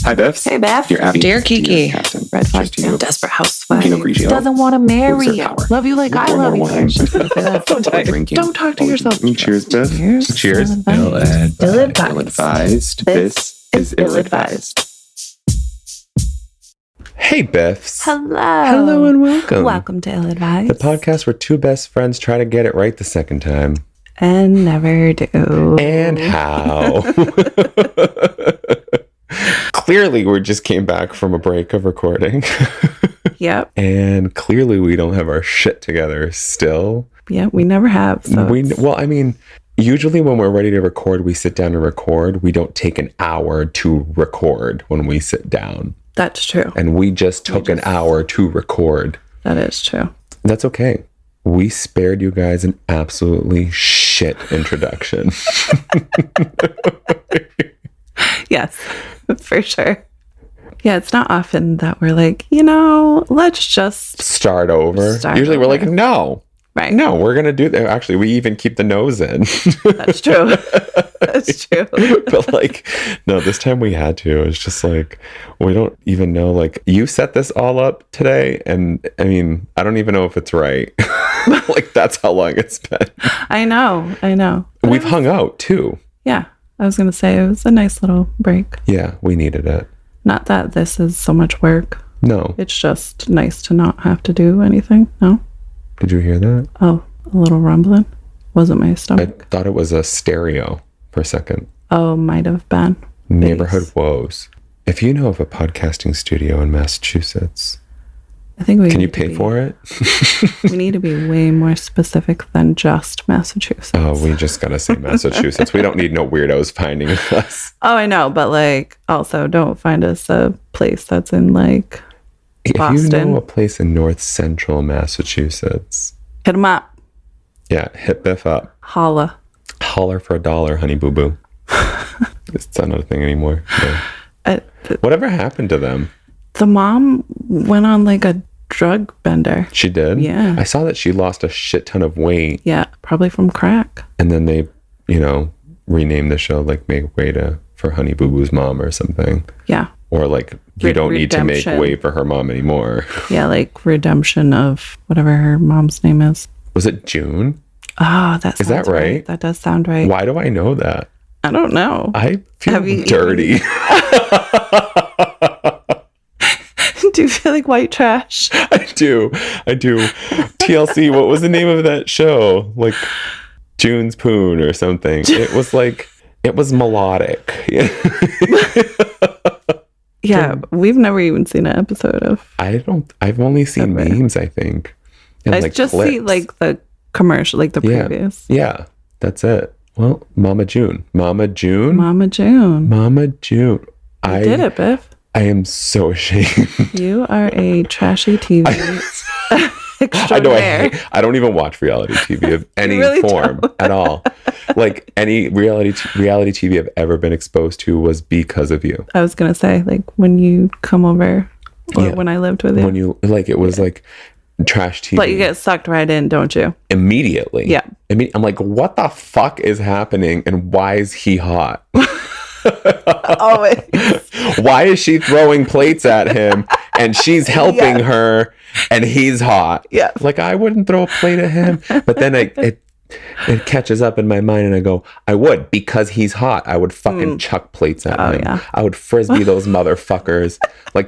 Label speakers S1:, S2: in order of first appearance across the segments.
S1: Hi, BiFFs.
S2: Hey, Beth.
S1: Dear Abby.
S3: Dear Kiki.
S1: Captain.
S2: Red flag.
S1: Cheers to you.
S2: Desperate housewife.
S1: Pinot Grigio.
S2: Doesn't want to marry
S1: Exert
S2: you.
S1: power.
S2: Love you like I
S1: Or
S2: love you.
S1: wine.
S2: Just gonna say that. Don't talk to yourself.
S1: Cheers, Biff. Cheers.
S2: Ill-advised.
S1: Ill-advised. This is ill-advised.
S4: Hey, Biffs.
S2: Hello
S4: and welcome.
S2: Welcome to Ill-advised.
S4: The podcast where two best friends try to get it right the second time.
S2: And never do.
S4: And how? Clearly, we just came back from a break of recording.
S2: Yep.
S4: And clearly, we don't have our shit together still.
S2: Yeah, we never have. So
S4: Usually when we're ready to record, we sit down and record. We don't take an hour to record when we sit down.
S2: That's true.
S4: And we just took an hour to record.
S2: That is true.
S4: That's okay. We spared you guys an absolutely shit introduction.
S2: Yes, for sure. Yeah, it's not often that we're like, let's just
S4: Start over. Usually we're like, no.
S2: Right.
S4: No, we're going to do that. Actually, we even keep the nose in.
S2: That's true. That's true.
S4: But no, this time we had to. It's just like, we don't even know. Like, you set this all up today. And I mean, I don't even know if it's right. That's how long it's been.
S2: I know. But
S4: We've hung out too.
S2: Yeah. I was going to say it was a nice little break.
S4: Yeah, we needed it.
S2: Not that this is so much work.
S4: No.
S2: It's just nice to not have to do anything. No?
S4: Did you hear that?
S2: Oh, a little rumbling. Wasn't my
S4: I
S2: stomach.
S4: thought it was a stereo for a second.
S2: Oh, might have been.
S4: Neighborhood
S2: Bass.
S4: woes. If you know of a podcasting studio in Massachusetts,
S2: I think we
S4: can you
S2: need to
S4: pay
S2: be-
S4: for it?
S2: We need to be way more specific than just Massachusetts.
S4: Oh, we just gotta say Massachusetts. We don't need no weirdos finding us.
S2: Oh, I know, but also don't find us a place that's in
S4: If you
S2: Boston.
S4: know a place in North Central Massachusetts,
S2: hit them up.
S4: yeah, hit Biff up.
S2: Holla.
S4: Holler for $1, honey boo boo. It's not a thing anymore. No. Whatever happened to them?
S2: The mom went on a drug bender.
S4: She did?
S2: Yeah.
S4: I saw that she lost a shit ton of weight.
S2: Yeah, probably from crack.
S4: And then they, renamed the show Make Way for Honey Boo Boo's mom or something.
S2: Yeah.
S4: Or you don't need to make
S2: Redemption.
S4: way for her mom anymore.
S2: Yeah, redemption of whatever her mom's name is.
S4: Was it June?
S2: Oh, that
S4: Is that
S2: sounds
S4: right?
S2: That does sound right.
S4: Why do I know that?
S2: I don't know.
S4: I feel
S2: Have you
S4: dirty.
S2: Do you feel like white trash?
S4: I do. TLC, what was the name of that show? June's Poon or something. It was melodic.
S2: Yeah, we've never even seen an episode of.
S4: I've only seen
S2: Okay.
S4: memes, I think. And
S2: I just see
S4: clips.
S2: the commercial, the
S4: Yeah.
S2: previous.
S4: Yeah, that's it. Well, Mama June.
S2: Mama June.
S4: Mama June.
S2: I did it, Biff.
S4: I am so ashamed.
S2: You are a trashy TV
S4: I
S2: extraordinaire.
S4: know. I don't even watch reality TV of any
S2: really
S4: form at all. Any reality TV I've ever been exposed to was because of you.
S2: I was going to say, when you come over or
S4: Yeah.
S2: when I lived with you.
S4: When you it was trash TV.
S2: But you get sucked right in, don't you?
S4: Immediately.
S2: Yeah.
S4: I'm like, what the fuck is happening and why is he hot?
S2: Always.
S4: Why is she throwing plates at him and she's helping her and he's hot?
S2: Yeah.
S4: I wouldn't throw a plate at him. But then it catches up in my mind and I go, I would, because he's hot. I would fucking chuck plates at him.
S2: Yeah.
S4: I would frisbee those motherfuckers.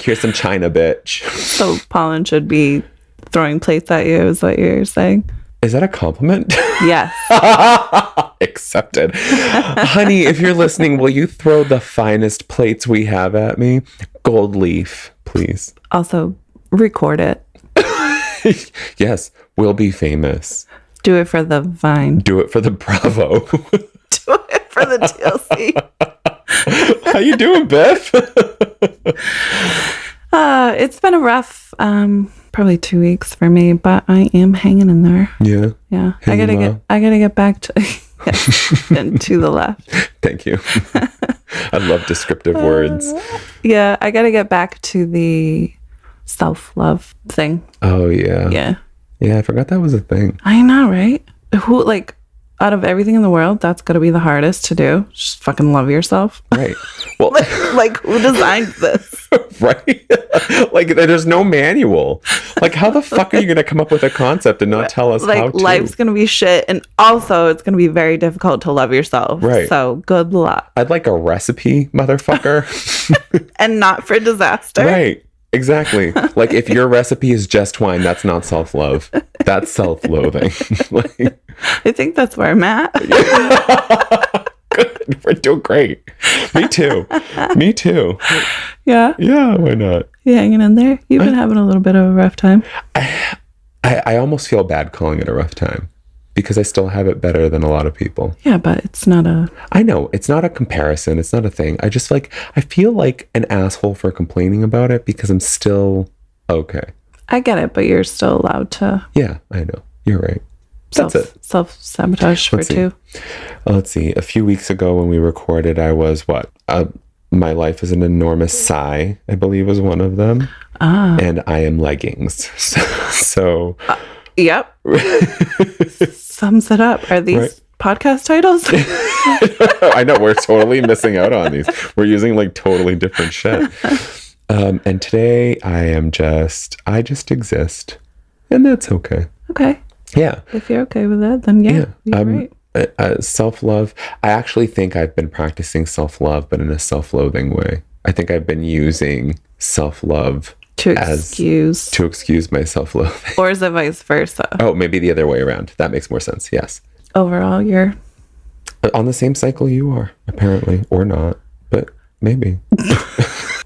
S4: Here's some China, bitch.
S2: So Pollen should be throwing plates at you, is what you're saying?
S4: Is that a compliment?
S2: Yes.
S4: Accepted. Honey, if you're listening, will you throw the finest plates we have at me? Gold leaf, please.
S2: Also, record it.
S4: Yes, we'll be famous.
S2: Do it for the Vine.
S4: Do it for the Bravo.
S2: Do it for the TLC.
S4: How you doing, Biff?
S2: It's been a rough, probably 2 weeks for me, but I am hanging in there.
S4: Yeah.
S2: Yeah.
S4: Hanging
S2: I gotta get back to yes, and to the left.
S4: Thank you. I love descriptive words.
S2: Yeah, I gotta get back to the self-love thing.
S4: Oh, yeah.
S2: Yeah.
S4: Yeah, I forgot that was a thing.
S2: I know, right? Who out of everything in the world, that's got to be the hardest to do. Just fucking love yourself.
S4: Right. Well,
S2: like who designed this?
S4: right? Like, there's no manual. Like, how the fuck are you going to come up with a concept and not tell us
S2: Like,
S4: how to?
S2: life's going to be shit. And also, it's going to be very difficult to love yourself.
S4: Right.
S2: So, good luck.
S4: I'd like a recipe, motherfucker.
S2: And not for disaster.
S4: Right. Exactly. Like, if your recipe is just wine, that's not self-love. That's self-loathing. Like,
S2: I think that's where I'm at.
S4: good. We're doing great. Me too. Me too.
S2: Yeah.
S4: Yeah, why not?
S2: You hanging in there? You've been having a little bit of a rough time.
S4: I almost feel bad calling it a rough time because I still have it better than a lot of people.
S2: Yeah, but it's not a...
S4: I know. It's not a comparison. It's not a thing. I just like, I feel like an asshole for complaining about it because I'm still okay.
S2: I get it, but you're still allowed to...
S4: Yeah, I know. You're right. That's it.
S2: Self-sabotage for
S4: Let's see.
S2: two.
S4: Let's see. A few weeks ago when we recorded, I was what? My life is an enormous sigh, I believe was one of them. And I am leggings. So
S2: Yep. Sums it up. Are these podcast titles?
S4: I know we're totally missing out on these. We're using like totally different shit. And today I just exist. And that's okay.
S2: Okay.
S4: Yeah.
S2: If you're okay with that, then you're right.
S4: Self-love. I actually think I've been practicing self-love, but in a self-loathing way. I think I've been using self-love
S2: To excuse
S4: my self-loathing.
S2: Or is it vice versa?
S4: Oh, maybe the other way around. That makes more sense. Yes.
S2: Overall, you're
S4: on the same cycle you are, apparently, or not, but maybe.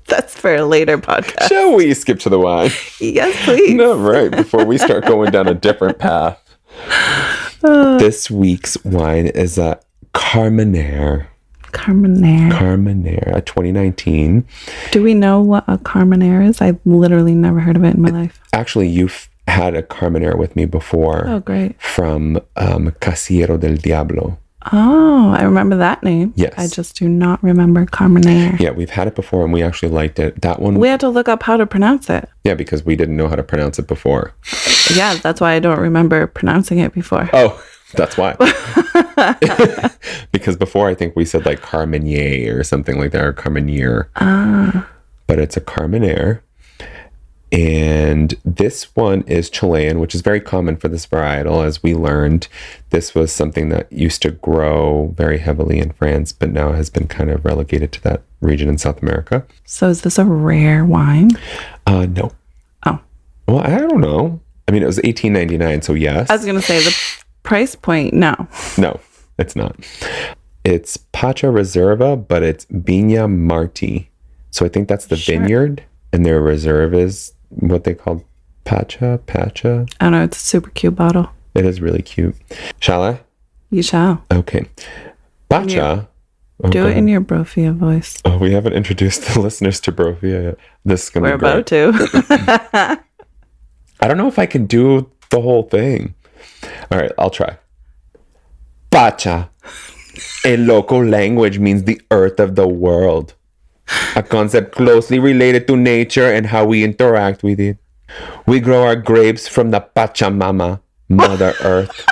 S2: That's for a later podcast.
S4: Shall we skip to the wine?
S2: Yes, please.
S4: No, right. Before we start going down a different path. This week's wine is a Carmenere. Carmenere, a 2019.
S2: Do we know what a Carmenere is? I've literally never heard of it in my life.
S4: Actually, you've had a Carmenere with me before.
S2: Oh, great.
S4: From Casillero del Diablo.
S2: Oh, I remember that name.
S4: Yes.
S2: I just do not remember Carmenere.
S4: Yeah, we've had it before and we actually liked it. That one.
S2: We had to look up how to pronounce it.
S4: Yeah, because we didn't know how to pronounce it before.
S2: Yeah, that's why I don't remember pronouncing it before.
S4: Oh, that's why. Because before I think we said like Carmenere or something like that, or Carmenere. But it's a Carmenere. And this one is Chilean, which is very common for this varietal. As we learned, this was something that used to grow very heavily in France, but now has been kind of relegated to that region in South America.
S2: So is this a rare wine?
S4: No.
S2: Oh.
S4: Well, I don't know. I mean, it was $18.99, so yes.
S2: I was going to say the price point, no.
S4: No, it's not. It's Pacha Reserva, but it's Viña Martí. So I think that's the vineyard, and their reserve is what they call Pacha.
S2: I don't know. It's a super cute bottle.
S4: It is really cute. Shall I?
S2: You shall.
S4: Okay. Pacha.
S2: Do it in your Brofia voice.
S4: Oh, we haven't introduced the listeners to Brofia yet. This is going to be great.
S2: We're about to.
S4: I don't know if I can do the whole thing. All right, I'll try. Pacha. In local language means the earth of the world. A concept closely related to nature and how we interact with it. We grow our grapes from the Pacha Mama, Mother Earth.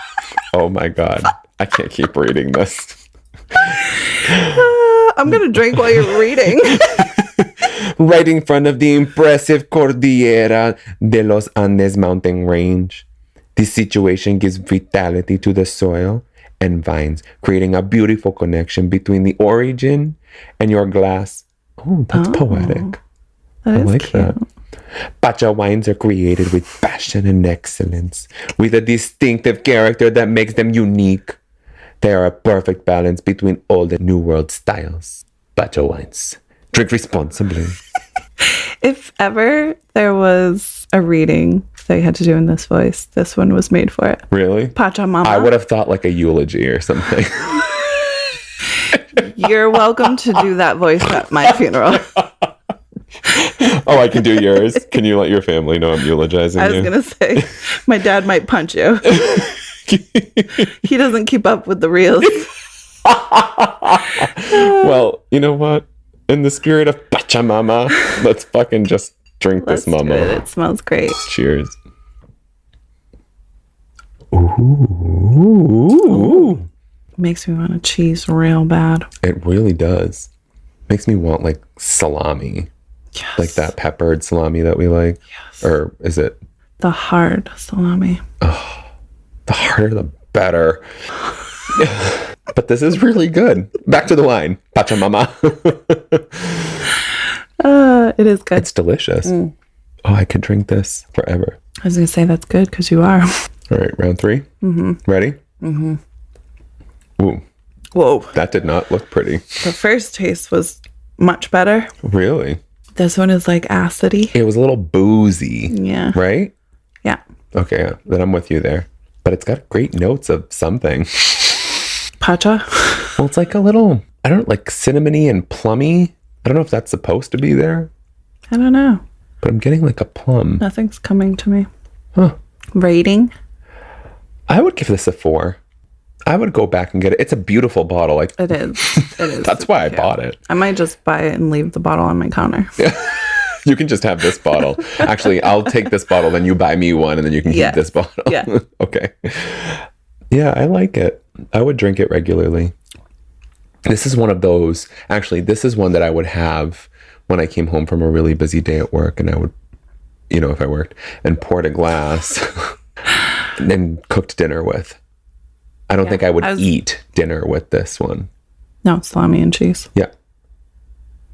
S4: Oh my God. I can't keep reading this.
S2: I'm going to drink while you're reading.
S4: Right in front of the impressive Cordillera de los Andes mountain range. This situation gives vitality to the soil and vines, creating a beautiful connection between the origin and your glass. Oh, that's poetic.
S2: That
S4: I
S2: is
S4: like
S2: cute.
S4: that. Pacha wines are created with passion and excellence, with a distinctive character that makes them unique. They are a perfect balance between old and new world styles. Pacha wines. Drink responsibly.
S2: If ever there was a reading they had to do in this voice, this one was made for it.
S4: Really?
S2: Pacha Mama.
S4: I would have thought like a eulogy or something.
S2: You're welcome to do that voice at my funeral.
S4: Oh, I can do yours. Can you let your family know I'm eulogizing
S2: I was
S4: you?
S2: going to say, my dad might punch you. He doesn't keep up with the reels.
S4: Well, you know what? In the spirit of Pacha Mama, let's fucking just drink this mama.
S2: It smells great.
S4: Cheers. Ooh.
S2: Makes me want a cheese real bad.
S4: It really does. Makes me want like salami.
S2: Yes.
S4: Like that peppered salami that we like.
S2: Yes.
S4: Or is it?
S2: The hard salami.
S4: The harder the better. But this is really good. Back to the wine. Pacha Mama.
S2: It is good.
S4: It's delicious. Oh, I could drink this forever.
S2: I was going to say that's good because you are.
S4: All right, round 3. Mm-hmm. Ready? Mm-hmm. Ooh,
S2: Whoa.
S4: that did not look pretty.
S2: The first taste was much better.
S4: Really?
S2: This one is like acidy.
S4: It was a little boozy.
S2: Yeah.
S4: Right?
S2: Yeah.
S4: Okay, yeah, then I'm with you there. But it's got great notes of something.
S2: Pacha?
S4: Well, it's like a little, I don't know, like cinnamony and plummy. I don't know if that's supposed to be there,
S2: I don't know.
S4: but I'm getting like a plum.
S2: Nothing's coming to me.
S4: Huh.
S2: Rating?
S4: I would give this a 4. I would go back and get it. It's a beautiful bottle. Like
S2: It is. It is.
S4: that's why I bought it.
S2: I might just buy it and leave the bottle on my counter.
S4: You can just have this bottle. Actually, I'll take this bottle, then you buy me one, and then you can
S2: Yeah.
S4: keep this bottle.
S2: Yeah.
S4: Okay. Yeah, I like it. I would drink it regularly. This is one of those, actually, this is one that I would have when I came home from a really busy day at work, and I would, if I worked, and poured a glass and then cooked dinner with. I don't think I would eat dinner with this one.
S2: No, salami and cheese.
S4: Yeah.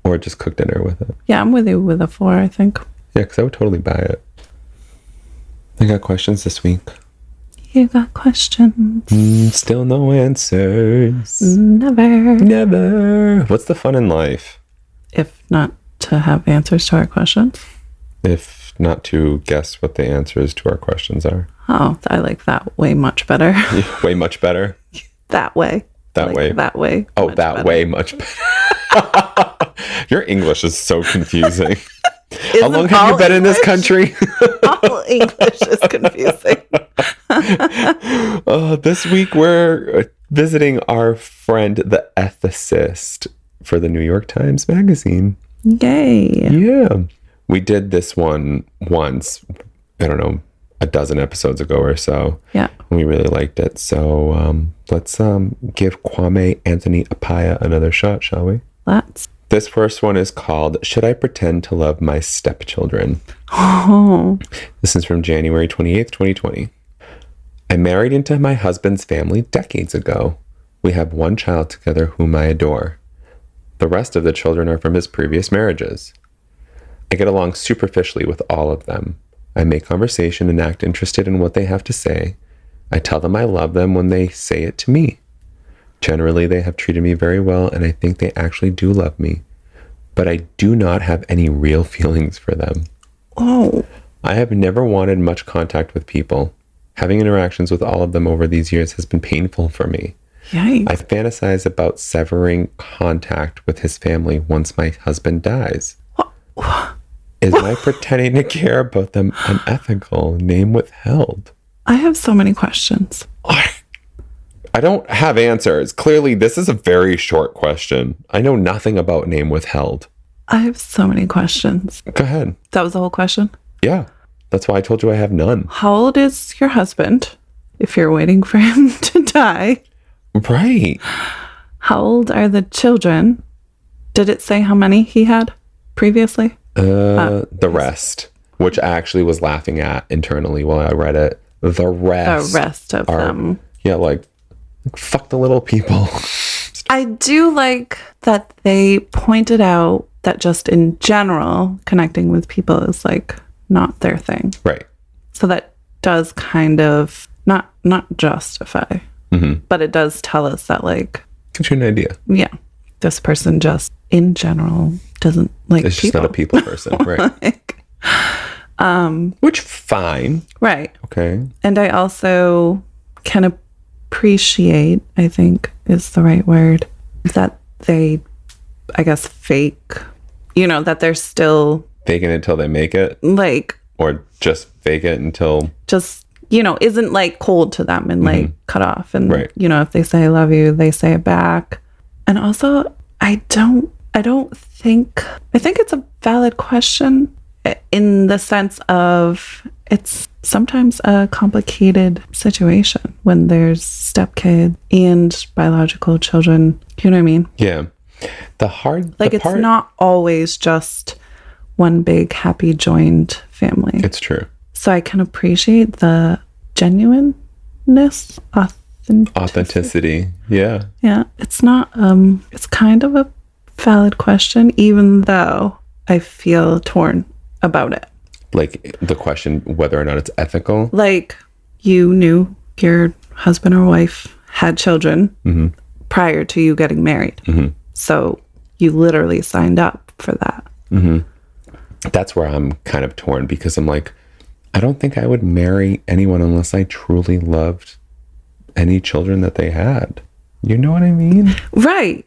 S4: Or just cook dinner with it.
S2: Yeah, I'm with you with a 4, I think.
S4: Yeah, because I would totally buy it. I got questions this week.
S2: You got questions?
S4: Still no answers.
S2: Never.
S4: Never. What's the fun in life?
S2: If not to have answers to our questions.
S4: If not to guess what the answers to our questions are.
S2: Oh, I like that way much better.
S4: Way much better.
S2: That way.
S4: That way.
S2: That way.
S4: Oh,
S2: much
S4: that
S2: better.
S4: way much better. Your English is so confusing. How long have you been in this country?
S2: All English is confusing.
S4: This week we're visiting our friend, the Ethicist, for the New York Times Magazine.
S2: Yay.
S4: Yeah. We did this one once, I don't know, a dozen episodes ago or so.
S2: Yeah.
S4: We really liked it. So let's give Kwame Anthony Appiah another shot, shall we?
S2: Let's.
S4: This first one is called Should I Pretend to Love My Stepchildren?
S2: Oh.
S4: This is from January 28th, 2020. I married into my husband's family decades ago. We have one child together whom I adore. The rest of the children are from his previous marriages. I get along superficially with all of them. I make conversation and act interested in what they have to say. I tell them I love them when they say it to me. Generally, they have treated me very well, and I think they actually do love me. But I do not have any real feelings for them.
S2: Oh.
S4: I have never wanted much contact with people. Having interactions with all of them over these years has been painful for me.
S2: Yikes.
S4: I fantasize about severing contact with his family once my husband dies. Is my pretending to care about them unethical? Name withheld.
S2: I have so many questions.
S4: I don't have answers. Clearly, this is a very short question. I know nothing about name withheld.
S2: I have so many questions.
S4: Go ahead.
S2: That was the whole question?
S4: Yeah. That's why I told you I have none.
S2: How old is your husband if you're waiting for him to die?
S4: Right.
S2: How old are the children? Did it say how many he had previously?
S4: The rest, which I actually was laughing at internally while I read it. The rest
S2: of
S4: are,
S2: them.
S4: Yeah, like, fuck the little people.
S2: I do like that they pointed out that just in general, connecting with people is like not their thing.
S4: Right.
S2: So that does kind of not justify, but it does tell us that like,
S4: Gives you an idea.
S2: yeah, this person just in general doesn't like
S4: It's just
S2: people.
S4: not a people person. Right.
S2: Like,
S4: Which, fine.
S2: right.
S4: Okay.
S2: And I also can appreciate, I think is the right word, that they, I guess, fake, that they're still
S4: Fake it until they make it,
S2: like,
S4: or just fake it until...
S2: just, isn't like cold to them and like cut off. And,
S4: Right.
S2: If they say I love you, they say it back. And also, I think it's a valid question in the sense of it's sometimes a complicated situation when there's stepkids and biological children. You know what I mean?
S4: Yeah.
S2: It's not always just one big happy joined family.
S4: It's true.
S2: So I can appreciate the genuineness,
S4: Authenticity. Yeah.
S2: Yeah. It's not, it's kind of a valid question, even though I feel torn about it.
S4: Like the question whether or not it's ethical.
S2: Like, you knew your husband or wife had children prior to you getting married. So you literally signed up for that.
S4: That's where I'm kind of torn, because I'm like, I don't think I would marry anyone unless I truly loved any children that they had. You know what I mean?
S2: Right.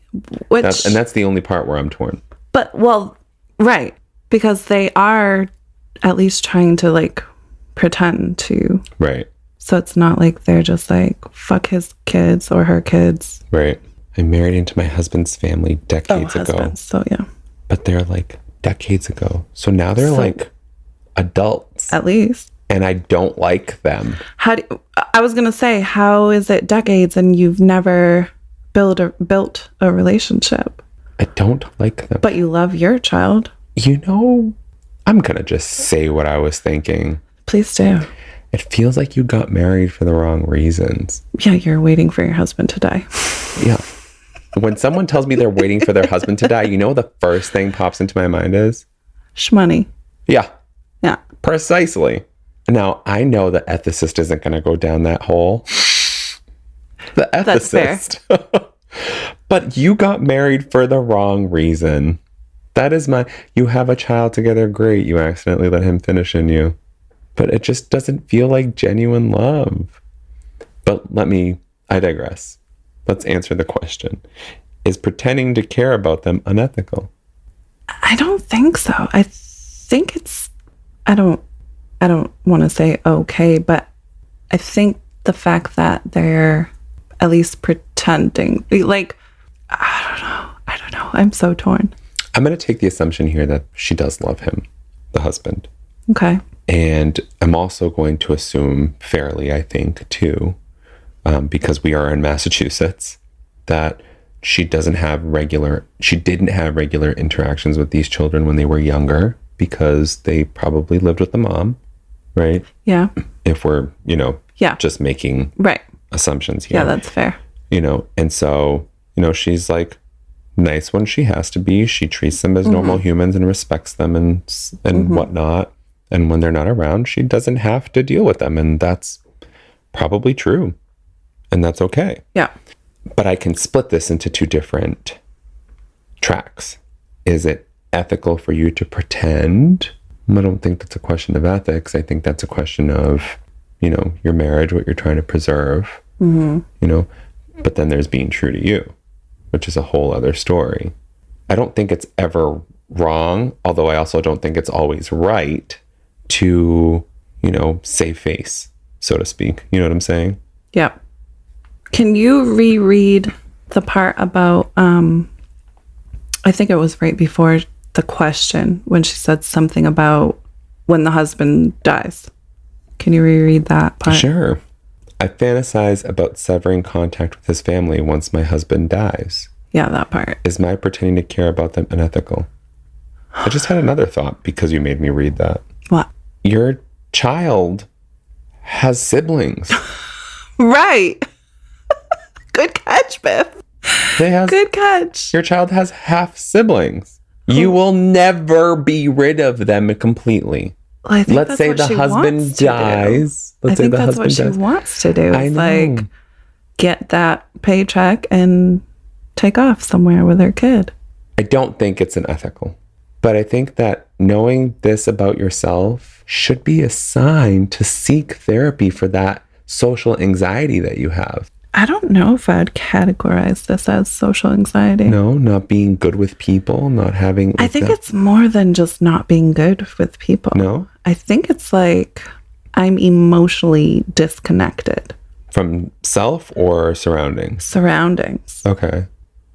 S4: That's the only part where I'm torn.
S2: But, well, right. Because they are at least trying to, like, pretend to.
S4: Right.
S2: So it's not like they're just like, fuck his kids or her kids.
S4: Right. I married into my husband's family decades ago.
S2: So, yeah.
S4: But they're like decades ago. So now they're like adults.
S2: At least.
S4: And I don't like them.
S2: I was going to say, how is it decades and you've never built a relationship?
S4: I don't like them.
S2: But you love your child.
S4: You know, I'm going to just say what I was thinking.
S2: Please do.
S4: It feels like you got married for the wrong reasons.
S2: Yeah, you're waiting for your husband to die.
S4: Yeah. When someone tells me they're waiting for their husband to die, you know the first thing pops into my mind is?
S2: Shmoney.
S4: Yeah.
S2: Yeah.
S4: Precisely. Now, I know the ethicist isn't going to go down that hole. The ethicist. That's fair. But you got married for the wrong reason. That is you have a child together, great. You accidentally let him finish in you. But it just doesn't feel like genuine love. But I digress. Let's answer the question. Is pretending to care about them unethical?
S2: I don't think so. I think I don't want to say okay, but I think the fact that they're at least pretending, like, I don't know. I'm so torn.
S4: I'm going to take the assumption here that she does love him, the husband.
S2: Okay.
S4: And I'm also going to assume fairly, I think, too, because we are in Massachusetts, that she didn't have regular interactions with these children when they were younger, because they probably lived with the mom, right?
S2: Yeah.
S4: If we're, just making assumptions here.
S2: Yeah, that's fair.
S4: And so, she's like nice when she has to be. She treats them as normal humans and respects them and whatnot. And when they're not around, she doesn't have to deal with them. And that's probably true. And that's okay.
S2: Yeah.
S4: But I can split this into two different tracks. Is it ethical for you to pretend? I don't think that's a question of ethics. I think that's a question of, your marriage, what you're trying to preserve, but then there's being true to you, which is a whole other story. I don't think it's ever wrong, although I also don't think it's always right to, save face, so to speak. You know what I'm saying?
S2: Yeah. Can you reread the part about, I think it was right before the question when she said something about when the husband dies. Can you reread that part?
S4: Sure. I fantasize about severing contact with his family once my husband dies.
S2: Yeah, that part.
S4: Is my pretending to care about them unethical? I just had another thought because you made me read that.
S2: What?
S4: Your child has siblings.
S2: Right. Good catch, Biff. Good catch.
S4: Your child has half siblings. You will never be rid of them completely.
S2: Well, I think
S4: let's say the husband dies.
S2: I think that's what she wants to do. Is like get that paycheck and take off somewhere with her kid.
S4: I don't think it's unethical, but I think that knowing this about yourself should be a sign to seek therapy for that social anxiety that you have.
S2: I don't know if I'd categorize this as social anxiety.
S4: No, not being good with people, not having...
S2: I think it's more than just not being good with people.
S4: No?
S2: I think it's like I'm emotionally disconnected.
S4: From self or surroundings?
S2: Surroundings.
S4: Okay.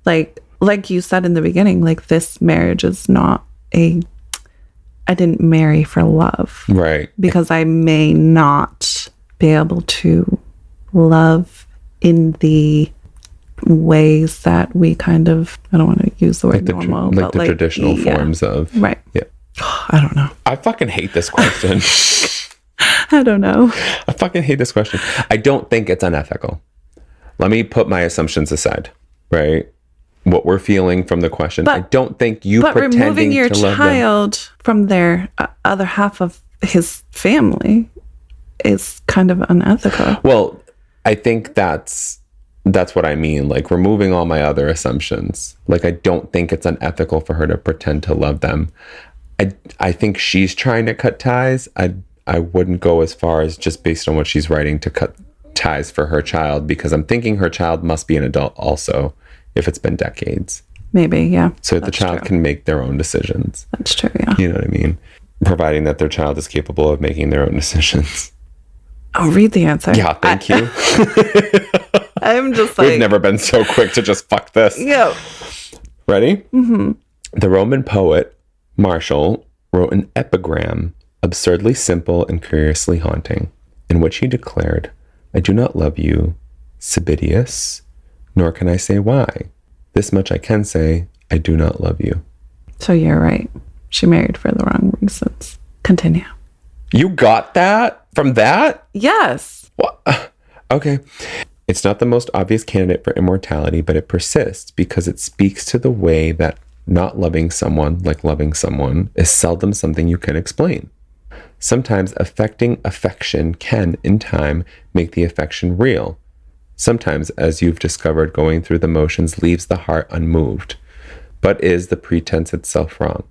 S2: Like you said in the beginning, like this marriage is not a I didn't marry for love.
S4: Right.
S2: Because I may not be able to love in the ways that we kind of, I don't want to use the word normal,
S4: like
S2: but
S4: the traditional forms of.
S2: Right.
S4: Yeah.
S2: I don't know.
S4: I fucking hate this question.
S2: I don't know.
S4: I fucking hate this question. I don't think it's unethical. Let me put my assumptions aside, right? What we're feeling from the question. I don't think you pretending
S2: removing your
S4: to love
S2: child from their other half of his family is kind of unethical.
S4: Well, I think that's what I mean. Like removing all my other assumptions. Like I don't think it's unethical for her to pretend to love them. I think she's trying to cut ties. I wouldn't go as far as just based on what she's writing to cut ties for her child, because I'm thinking her child must be an adult also if it's been decades.
S2: Maybe, yeah.
S4: So the child can make their own decisions.
S2: That's true, yeah.
S4: You know what I mean? Providing that their child is capable of making their own decisions.
S2: Oh, read the answer.
S4: Yeah, thank you.
S2: I'm just like...
S4: We've never been so quick to just fuck this.
S2: Yeah.
S4: Ready? Mm-hmm. The Roman poet Martial wrote an epigram, absurdly simple and curiously haunting, in which he declared, "I do not love you, Sibidius, nor can I say why. This much I can say, I do not love you."
S2: So you're right. She married for the wrong reasons. Continue.
S4: You got that from that?
S2: Yes.
S4: What? Okay. It's not the most obvious candidate for immortality, but it persists because it speaks to the way that not loving someone, like loving someone, is seldom something you can explain. Sometimes affecting affection can, in time, make the affection real. Sometimes, as you've discovered, going through the motions leaves the heart unmoved. But is the pretense itself wrong?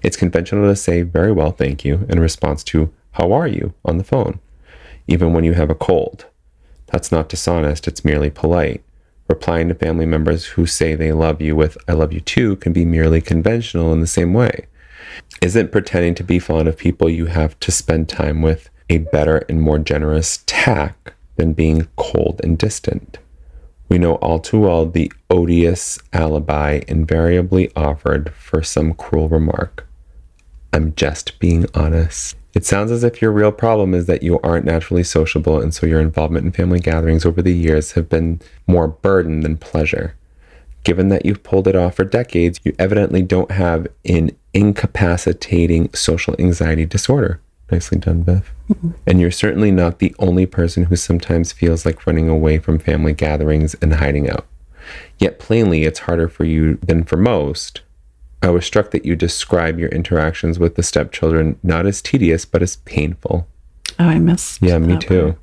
S4: It's conventional to say, "Very well, thank you," in response to, "How are you?" on the phone, even when you have a cold. That's not dishonest, it's merely polite. Replying to family members who say they love you with "I love you too" can be merely conventional in the same way. Isn't pretending to be fond of people you have to spend time with a better and more generous tack than being cold and distant? We know all too well the odious alibi invariably offered for some cruel remark. "I'm just being honest." It sounds as if your real problem is that you aren't naturally sociable, and so your involvement in family gatherings over the years have been more burden than pleasure. Given that you've pulled it off for decades, you evidently don't have an incapacitating social anxiety disorder. Nicely done, Biff. Mm-hmm. And you're certainly not the only person who sometimes feels like running away from family gatherings and hiding out. Yet plainly, it's harder for you than for most. I was struck that you describe your interactions with the stepchildren not as tedious, but as painful.
S2: Oh, I missed.
S4: Yeah, me too.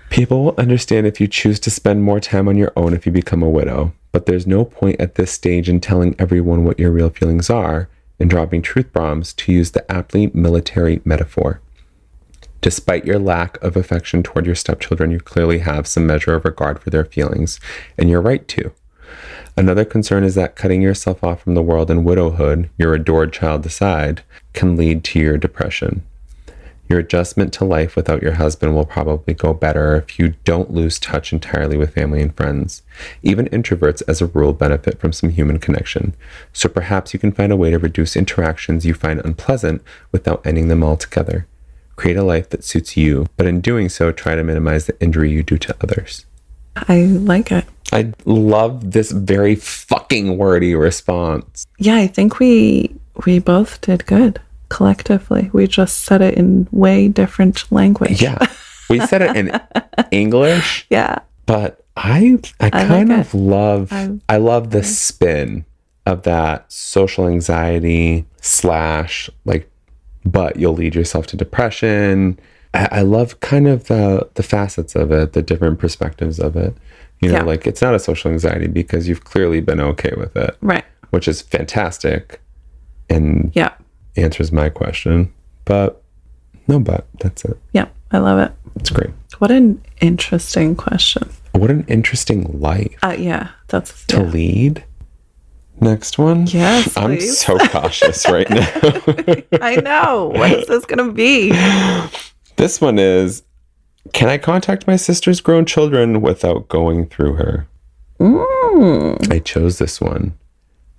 S4: People will understand if you choose to spend more time on your own if you become a widow, but there's no point at this stage in telling everyone what your real feelings are and dropping truth bombs, to use the aptly military metaphor. Despite your lack of affection toward your stepchildren, you clearly have some measure of regard for their feelings, and you're right to. Another concern is that cutting yourself off from the world in widowhood, your adored child aside, can lead to your depression. Your adjustment to life without your husband will probably go better if you don't lose touch entirely with family and friends. Even introverts, as a rule, benefit from some human connection. So perhaps you can find a way to reduce interactions you find unpleasant without ending them altogether. Create a life that suits you, but in doing so, try to minimize the injury you do to others.
S2: I like it.
S4: I love this very fucking wordy response.
S2: Yeah, I think we both did good collectively. We just said it in way different language.
S4: Yeah. We said it in English.
S2: Yeah.
S4: But I kind of love the spin of that social anxiety / like, but you'll lead yourself to depression. I love kind of the facets of it, the different perspectives of it. You know, like, it's not a social anxiety because you've clearly been okay with it. Right. Which is fantastic and answers my question. But that's it.
S2: Yeah, I love it.
S4: It's great.
S2: What an interesting question.
S4: What an interesting life.
S2: Yeah, that's
S4: to lead. Next one.
S2: Yes,
S4: I'm
S2: please.
S4: so cautious right now.
S2: I know. What is this going to be?
S4: This one is, can I contact my sister's grown children without going through her? I chose this one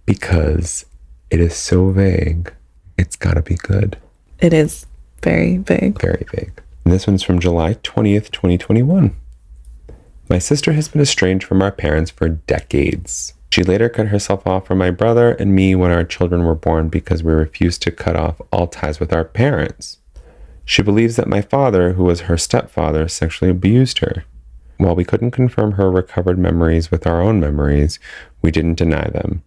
S4: because it is so vague. it's gotta be good.
S2: It is very vague.
S4: Very vague. And this one's from July 20th, 2021. My sister has been estranged from our parents for decades. She later cut herself off from my brother and me when our children were born because we refused to cut off all ties with our parents. She believes that my father, who was her stepfather, sexually abused her. While we couldn't confirm her recovered memories with our own memories, we didn't deny them.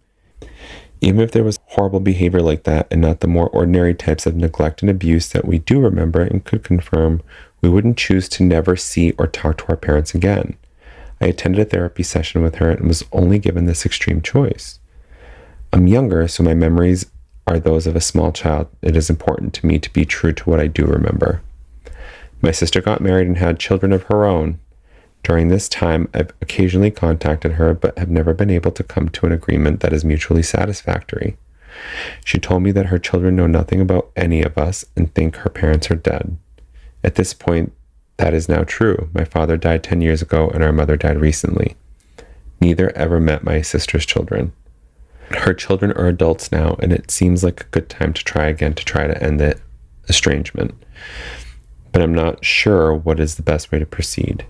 S4: Even if there was horrible behavior like that and not the more ordinary types of neglect and abuse that we do remember and could confirm, we wouldn't choose to never see or talk to our parents again. I attended a therapy session with her and was only given this extreme choice. I'm younger, so my memories are those of a small child. It is important to me to be true to what I do remember. My sister got married and had children of her own. During this time, I've occasionally contacted her, but have never been able to come to an agreement that is mutually satisfactory. She told me that her children know nothing about any of us and think her parents are dead. At this point, that is now true. My father died 10 years ago and our mother died recently. Neither ever met my sister's children. Her children are adults now, and it seems like a good time to try again to try to end the estrangement. But I'm not sure what is the best way to proceed.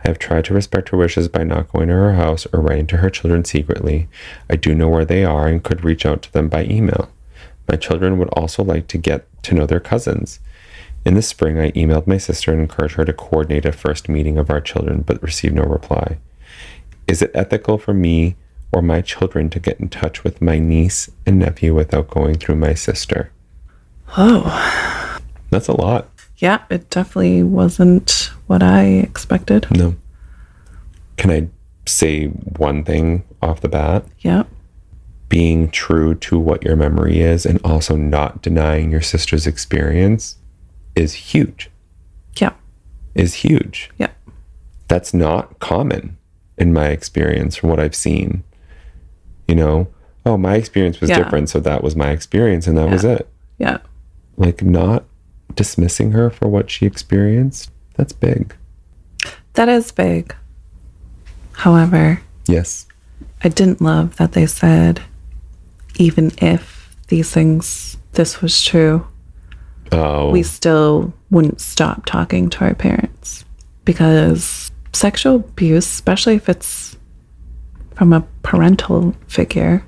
S4: I have tried to respect her wishes by not going to her house or writing to her children secretly. I do know where they are and could reach out to them by email. My children would also like to get to know their cousins. In the spring, I emailed my sister and encouraged her to coordinate a first meeting of our children, but received no reply. Is it ethical for me or my children to get in touch with my niece and nephew without going through my sister?
S2: Oh.
S4: That's a lot.
S2: Yeah, it definitely wasn't what I expected.
S4: No. Can I say one thing off the bat?
S2: Yeah.
S4: Being true to what your memory is and also not denying your sister's experience is huge.
S2: Yeah.
S4: Is huge.
S2: Yeah.
S4: That's not common in my experience from what I've seen. You know, oh, my experience was different, so that was my experience and that was it.
S2: Yeah.
S4: Like, not dismissing her for what she experienced, that's big.
S2: That is big. However,
S4: yes,
S2: I didn't love that they said, even if this was true, we still wouldn't stop talking to our parents. Because sexual abuse, especially if it's from a parental figure,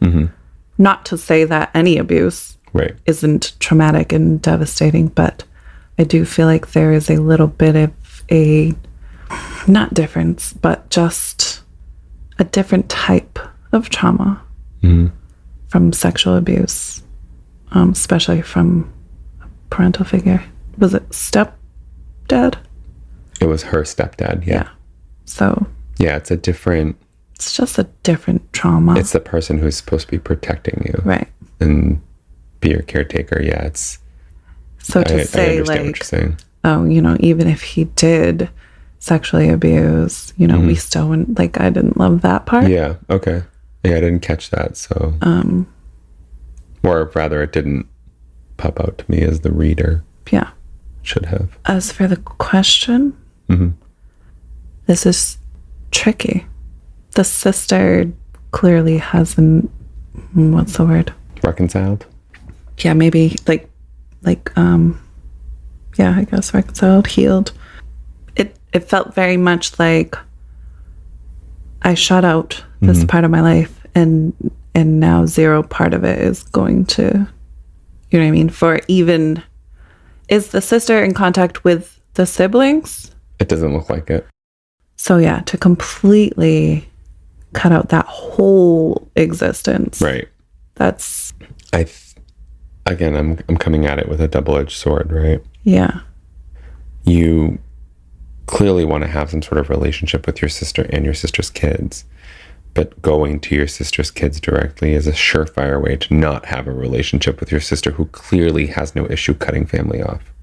S2: not to say that any abuse isn't traumatic and devastating, but I do feel like there is a little bit of a, not difference, but just a different type of trauma from sexual abuse, especially from a parental figure. Was it stepdad?
S4: It was her stepdad, yeah.
S2: So.
S4: Yeah, it's
S2: just a different trauma.
S4: It's the person who's supposed to be protecting you.
S2: Right.
S4: And be your caretaker, yeah, it's...
S2: So to say,
S4: I understand
S2: like,
S4: what you're saying.
S2: Oh, even if he did sexually abuse, we still wouldn't, like, I didn't love that part.
S4: Yeah, okay. Yeah, I didn't catch that, so... Or rather, it didn't pop out to me as the reader.
S2: Yeah.
S4: Should have.
S2: As for the question, this is tricky. The sister clearly hasn't, what's the word?
S4: Reconciled?
S2: Yeah, maybe, yeah, I guess reconciled, healed. It felt very much like I shut out this part of my life and now zero part of it is going to, you know what I mean? For even, is the sister in contact with the siblings?
S4: It doesn't look like it.
S2: So yeah, to completely cut out that whole existence.
S4: Right.
S2: That's...
S4: Again, I'm coming at it with a double-edged sword, right?
S2: Yeah.
S4: You clearly want to have some sort of relationship with your sister and your sister's kids, but going to your sister's kids directly is a surefire way to not have a relationship with your sister who clearly has no issue cutting family off.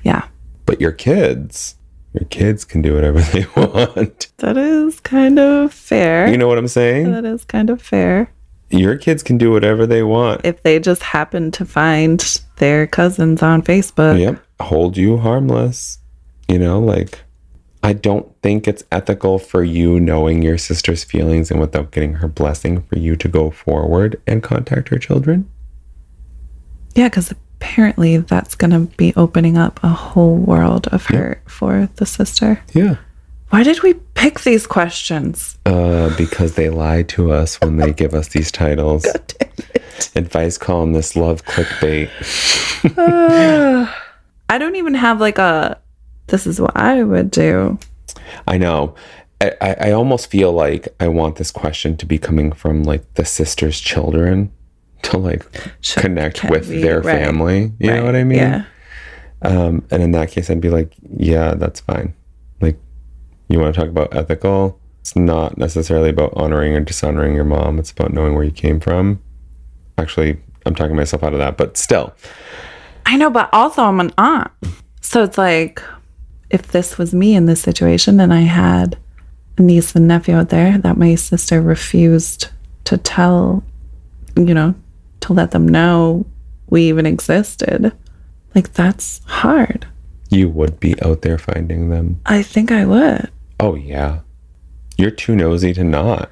S2: Yeah.
S4: But your kids can do whatever they want.
S2: That is kind of fair.
S4: You know what I'm saying?
S2: That is kind of fair.
S4: Your kids can do whatever they want.
S2: If they just happen to find their cousins on Facebook.
S4: Yep. Hold you harmless. I don't think it's ethical for you knowing your sister's feelings and without getting her blessing for you to go forward and contact her children.
S2: Yeah, because apparently that's going to be opening up a whole world of hurt for the sister.
S4: Yeah.
S2: Why did we pick these questions?
S4: Because they lie to us when they give us these titles.
S2: God damn it.
S4: Advice column this love clickbait.
S2: I don't even have like a, this is what I would do.
S4: I know. I almost feel like I want this question to be coming from like the sister's children to like connect with their family. You know what I mean?
S2: Yeah.
S4: And in that case, I'd be like, yeah, that's fine. Like, you want to talk about ethical? It's not necessarily about honoring or dishonoring your mom. It's about knowing where you came from. Actually, I'm talking myself out of that, but still.
S2: I know, but also I'm an aunt. So it's like, if this was me in this situation and I had a niece and nephew out there that my sister refused to tell, you know, to let them know we even existed, like, that's hard.
S4: You would be out there finding them.
S2: I think I would.
S4: Oh, yeah. You're too nosy to not.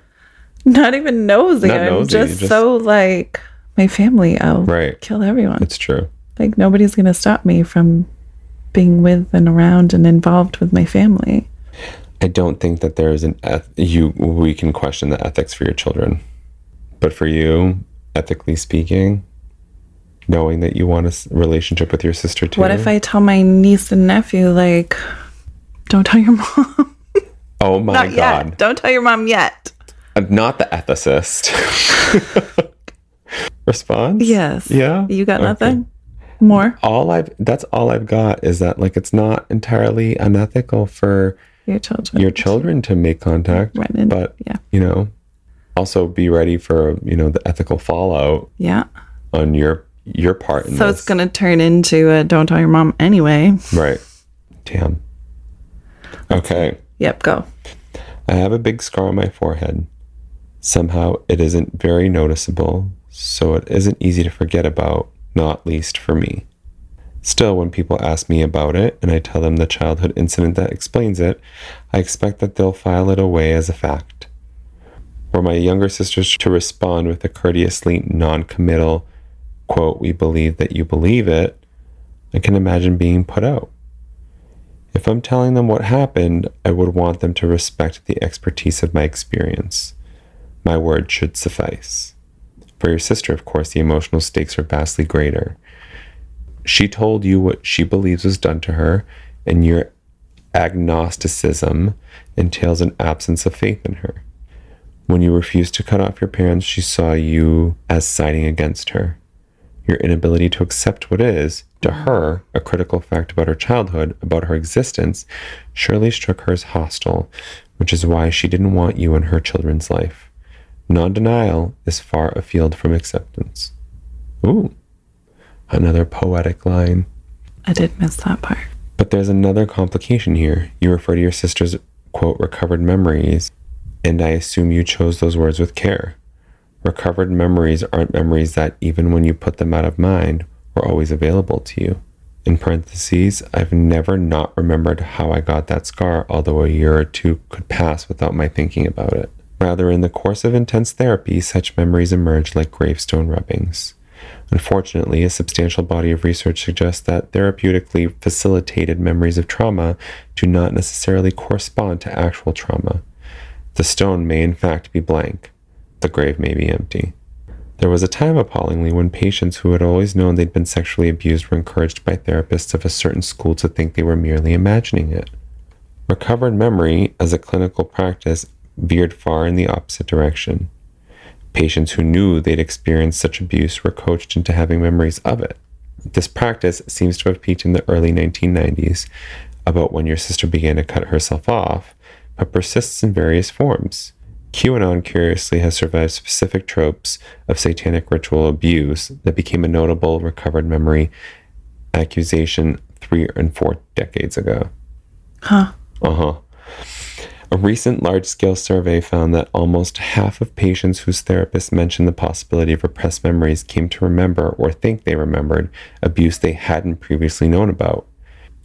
S2: Not even nosy.
S4: Not
S2: I'm
S4: nosy,
S2: just
S4: just-
S2: so like, my family, I'll
S4: Right.
S2: kill everyone.
S4: It's true.
S2: Like, nobody's going to stop me from being with and around and involved with my family.
S4: I don't think that there is we can question the ethics for your children. But for you, ethically speaking, knowing that you want a relationship with your sister too.
S2: What if I tell my niece and nephew, like, don't tell your mom?
S4: Oh my
S2: Not
S4: God.
S2: yet. Don't tell your mom yet.
S4: Not the ethicist. Response?
S2: Yes.
S4: Yeah?
S2: You got
S4: Okay.
S2: nothing? More?
S4: That's all I've got is that like it's not entirely unethical for
S2: Your children.
S4: your children to make contact.
S2: Right in.
S4: But
S2: Yeah.
S4: you know, also be ready for, you know, the ethical fallout
S2: Yeah.
S4: on your part in
S2: So
S4: this.
S2: it's going to turn into a don't tell your mom anyway.
S4: Right. Damn. Okay.
S2: Yep, go.
S4: I have a big scar on my forehead. Somehow it isn't very noticeable, so it isn't easy to forget about, not least for me. Still, when people ask me about it and I tell them the childhood incident that explains it, I expect that they'll file it away as a fact. Were my younger sisters to respond with a courteously non-committal, quote, "we believe that you believe it," I can imagine being put out. If I'm telling them what happened, I would want them to respect the expertise of my experience. My word should suffice. For your sister, of course, the emotional stakes are vastly greater. She told you what she believes was done to her, and your agnosticism entails an absence of faith in her. When you refused to cut off your parents, she saw you as siding against her. Your inability to accept what is, to her, a critical fact about her childhood, about her existence, surely struck her as hostile, which is why she didn't want you in her children's life. Non-denial is far afield from acceptance. Ooh, another poetic line.
S2: I did miss that part.
S4: But there's another complication here. You refer to your sister's, quote, recovered memories, and I assume you chose those words with care. Recovered memories aren't memories that, even when you put them out of mind, were always available to you. In parentheses, I've never not remembered how I got that scar, although a year or two could pass without my thinking about it. Rather, in the course of intense therapy, such memories emerge like gravestone rubbings. Unfortunately, a substantial body of research suggests that therapeutically facilitated memories of trauma do not necessarily correspond to actual trauma. The stone may in fact be blank. The grave may be empty. There was a time, appallingly, when patients who had always known they'd been sexually abused were encouraged by therapists of a certain school to think they were merely imagining it. Recovered memory, as a clinical practice, veered far in the opposite direction. Patients who knew they'd experienced such abuse were coached into having memories of it. This practice seems to have peaked in the early 1990s, about when your sister began to cut herself off, but persists in various forms. QAnon, curiously, has survived specific tropes of satanic ritual abuse that became a notable recovered memory accusation 3 and 4 decades ago.
S2: Huh.
S4: A recent large-scale survey found that almost half of patients whose therapists mentioned the possibility of repressed memories came to remember or think they remembered abuse they hadn't previously known about.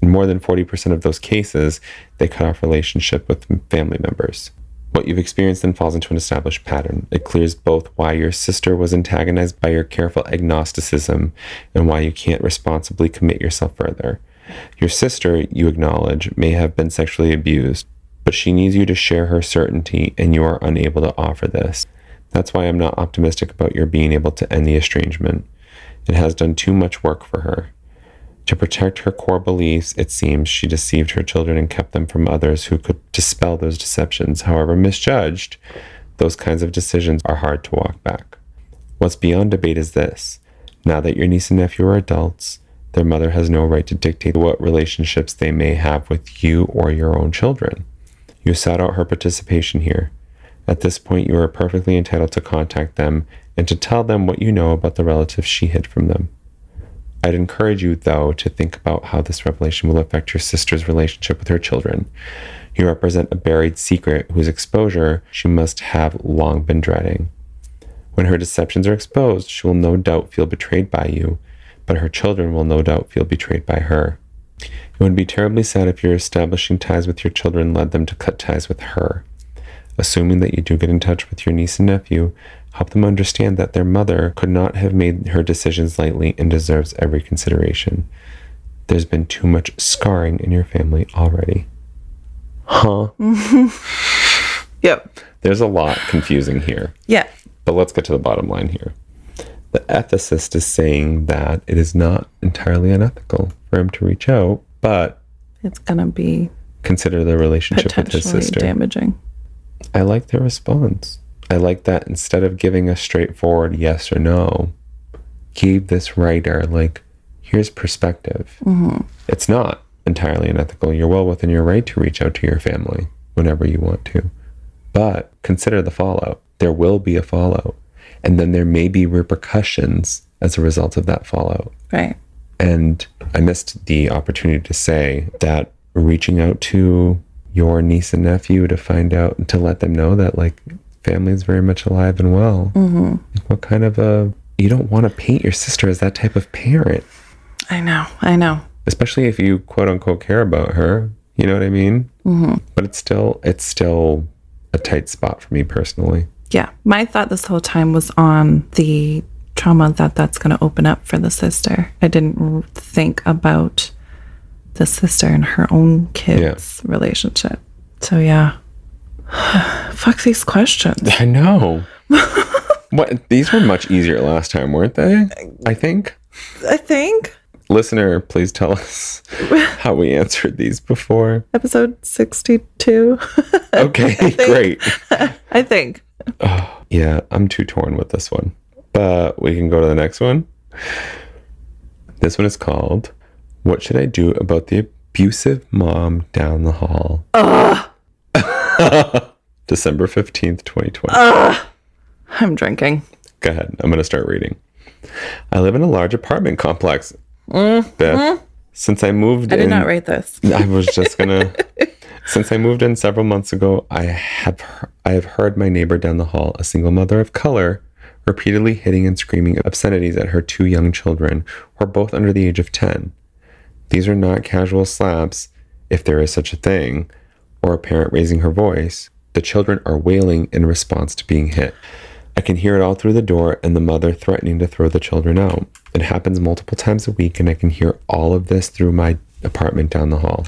S4: In more than 40% of those cases, they cut off relationship with family members. What you've experienced then falls into an established pattern. It clears both why your sister was antagonized by your careful agnosticism and why you can't responsibly commit yourself further. Your sister, you acknowledge, may have been sexually abused, but she needs you to share her certainty, and you are unable to offer this. That's why I'm not optimistic about your being able to end the estrangement. It has done too much work for her. To protect her core beliefs, it seems she deceived her children and kept them from others who could dispel those deceptions. However misjudged, those kinds of decisions are hard to walk back. What's beyond debate is this. Now that your niece and nephew are adults, their mother has no right to dictate what relationships they may have with you or your own children. You sought out her participation here. At this point, you are perfectly entitled to contact them and to tell them what you know about the relatives she hid from them. I'd encourage you, though, to think about how this revelation will affect your sister's relationship with her children. You represent a buried secret whose exposure she must have long been dreading. When her deceptions are exposed, she will no doubt feel betrayed by you, but her children will no doubt feel betrayed by her. It would be terribly sad if your establishing ties with your children led them to cut ties with her. Assuming that you do get in touch with your niece and nephew, help them understand that their mother could not have made her decisions lightly and deserves every consideration. There's been too much scarring in your family already. Huh?
S2: Yep.
S4: There's a lot confusing here.
S2: Yeah.
S4: But let's get to the bottom line here. The ethicist is saying that it is not entirely unethical for him to reach out, but
S2: it's going to be
S4: consider the relationship with his
S2: potentially
S4: sister.
S2: damaging.
S4: I like their response. I like that instead of giving a straightforward yes or no, gave this writer, like, here's perspective. Mm-hmm. It's not entirely unethical. You're well within your right to reach out to your family whenever you want to. But consider the fallout. There will be a fallout. And then there may be repercussions as a result of that fallout.
S2: Right.
S4: And I missed the opportunity to say that reaching out to your niece and nephew to find out, to let them know that, like, family is very much alive and well. Mm-hmm. What kind of you don't want to paint your sister as that type of parent.
S2: I know.
S4: Especially if you quote unquote care about her. You know what I mean? Mm-hmm. But it's still a tight spot for me personally.
S2: Yeah. My thought this whole time was on the trauma that's going to open up for the sister. I didn't think about the sister and her own kids' relationship. So yeah. Fuck these questions.
S4: I know. What? These were much easier last time, weren't they? I think. Listener, please tell us how we answered these before.
S2: Episode 62.
S4: Okay, great.
S2: I think.
S4: Oh, yeah, I'm too torn with this one. But we can go to the next one. This one is called, What Should I Do About the Abusive Mom Down the Hall? December 15th, 2020.
S2: I'm drinking.
S4: Go ahead. I'm going to start reading. I live in a large apartment complex. Beth, since I moved in...
S2: I did not write this.
S4: I was just going to... Since I moved in several months ago, I have heard my neighbor down the hall, a single mother of color, repeatedly hitting and screaming obscenities at her two young children, who are both under the age of 10. These are not casual slaps, if there is such a thing, or a parent raising her voice. The children are wailing in response to being hit. I can hear it all through the door and the mother threatening to throw the children out. It happens multiple times a week, and I can hear all of this through my apartment down the hall.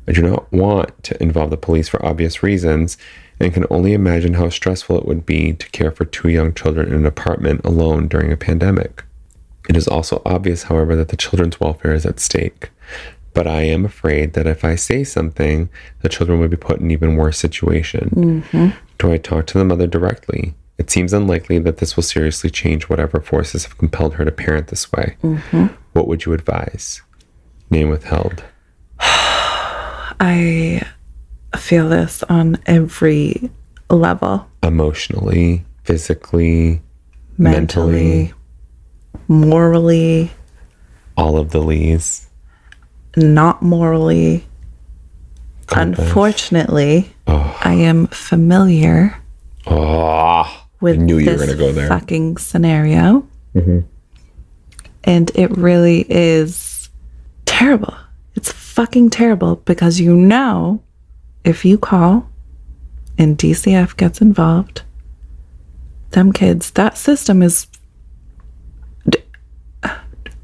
S4: I do not want to involve the police for obvious reasons, and can only imagine how stressful it would be to care for two young children in an apartment alone during a pandemic. It is also obvious, however, that the children's welfare is at stake. But I am afraid that if I say something, the children would be put in an even worse situation. Mm-hmm. Do I talk to the mother directly? It seems unlikely that this will seriously change whatever forces have compelled her to parent this way. Mm-hmm. What would you advise? Name withheld.
S2: I feel this on every level.
S4: Emotionally, physically, mentally,
S2: morally.
S4: All of the lees.
S2: Not morally. Unfortunately, I am familiar with
S4: I knew you were
S2: this
S4: going to go there.
S2: Fucking scenario. Mm-hmm. And it really is terrible. It's fucking terrible because you know if you call and DCF gets involved, them kids, that system is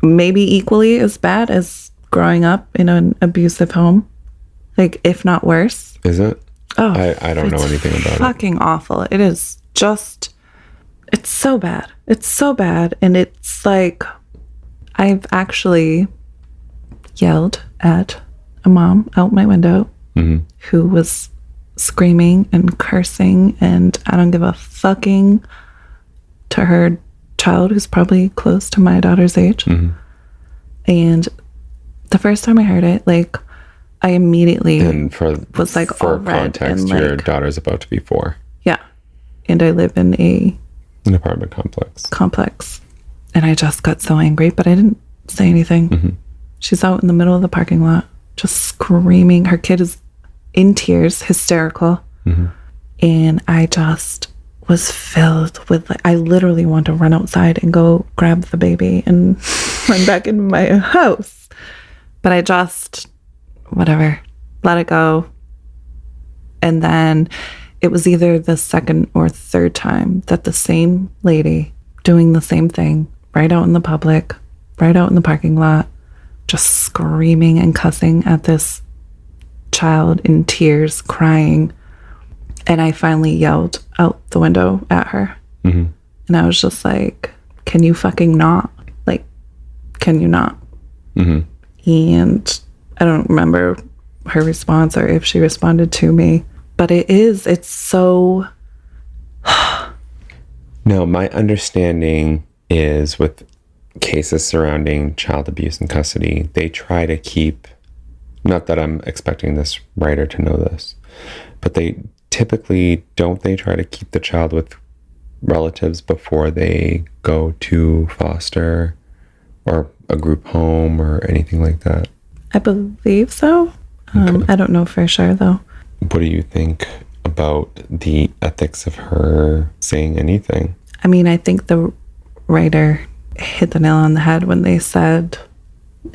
S2: maybe equally as bad as growing up in an abusive home, like if not worse.
S4: Is it?
S2: Oh,
S4: I don't know anything about it.
S2: Fucking awful. It is just, it's so bad. It's so bad. And it's like, I've actually yelled at a mom out my window who was screaming and cursing, and I don't give a fucking to her child who's probably close to my daughter's age. And the first time I heard it, like, I immediately was like,
S4: for
S2: all red
S4: context,
S2: and,
S4: your
S2: like,
S4: daughter's about to be 4.
S2: yeah. And I live in
S4: An apartment complex.
S2: And I just got so angry, but I didn't say anything. She's out in the middle of the parking lot, just screaming. Her kid is in tears, hysterical. And I just was filled with, like, I literally want to run outside and go grab the baby and run back into my house. But I just, whatever, let it go. And then it was either the second or third time that the same lady doing the same thing right out in the public, right out in the parking lot, just screaming and cussing at this child in tears, crying. And I finally yelled out the window at her. And I was just like, can you fucking not? Like, can you not? And I don't remember her response or if she responded to me, but it's so...
S4: Now, my understanding is with cases surrounding child abuse in custody, they try to keep, not that I'm expecting this writer to know this, but they typically, don't they try to keep the child with relatives before they go to foster or a group home or anything like that?
S2: I believe so. I don't know for sure, though.
S4: What do you think about the ethics of her saying anything?
S2: I mean, I think the writer hit the nail on the head when they said,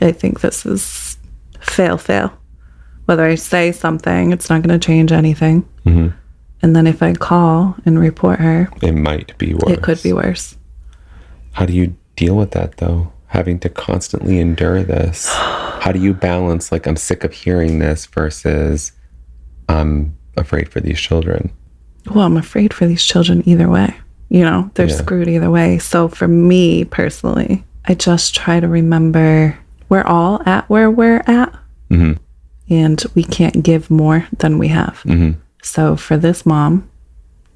S2: I think this is fail. Whether I say something, it's not going to change anything. And then if I call and report her,
S4: it might be worse.
S2: It could be worse.
S4: How do you deal with that, though? Having to constantly endure this. How do you balance, like, I'm sick of hearing this versus I'm afraid for these children?
S2: Well, I'm afraid for these children either way. You know, they're screwed either way. So for me personally, I just try to remember we're all at where we're at. And we can't give more than we have. So for this mom,